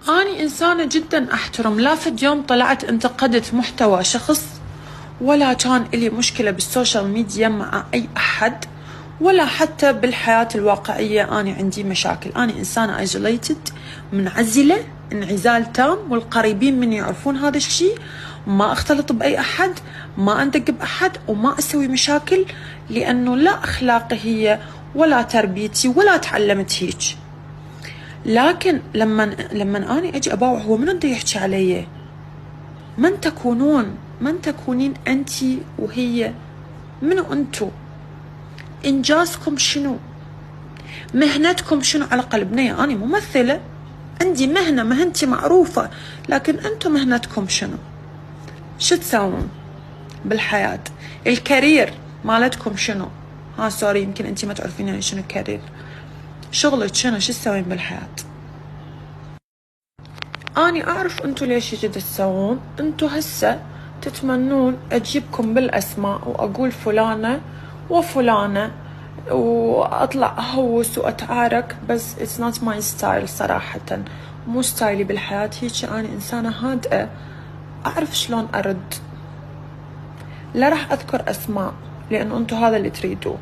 أنا إنسانة جدا أحترم، لا فد يوم طلعت انتقدت محتوى شخص، ولا كان إلي مشكلة بالسوشيال ميديا مع أي أحد، ولا حتى بالحياة الواقعية أنا عندي مشاكل. أنا إنسانة isolated، منعزلة انعزال تام، والقريبين مني يعرفون هذا الشيء. ما أختلط بأي أحد، ما أندق بأحد، وما أسوي مشاكل، لأنه لا أخلاقي هي ولا تربيتي ولا تعلمت هيك. لكن لما أنا أجي أباوع، هو من دا يحكي علي؟ من تكونين أنت وهي؟ منو أنتو؟ إنجازكم شنو؟ مهنتكم شنو؟ على قلبني أنا ممثلة، عندي مهنتي معروفة، لكن أنتو مهنتكم شنو؟ شو تسوون بالحياة؟ الكارير مالتكم شنو؟ سوري، يمكن أنتي ما تعرفين يعني شنو الكارير. شغلك شنو؟ شو تسوين بالحياة؟ أني أعرف أنتو ليش يجي تسوون. أنتو هسه تتمنون أجيبكم بالأسماء وأقول فلانة وفلانة وأطلع أهوس وأتعارك، بس it's not my style صراحة، مو ستايلي بالحياة. هيك أنا إنسانة هادئة، أعرف شلون أرد. لا راح أذكر أسماء لأنه أنتو هذا اللي تريدوه،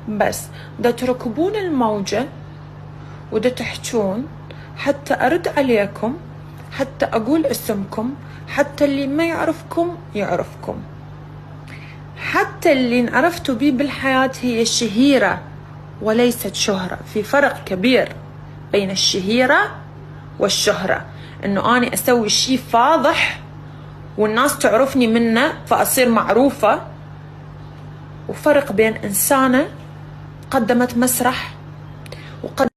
بس دا تركبون الموجة ودا تحجون حتى أرد عليكم، حتى أقول اسمكم، حتى اللي ما يعرفكم يعرفكم، حتى اللي انعرفتوا بيه بالحياة هي الشهيرة وليست شهرة. في فرق كبير بين الشهيرة والشهرة، إنه أنا أسوي شيء فاضح والناس تعرفني منه فأصير معروفة، وفرق بين إنسانة قدمت مسرح وقدمت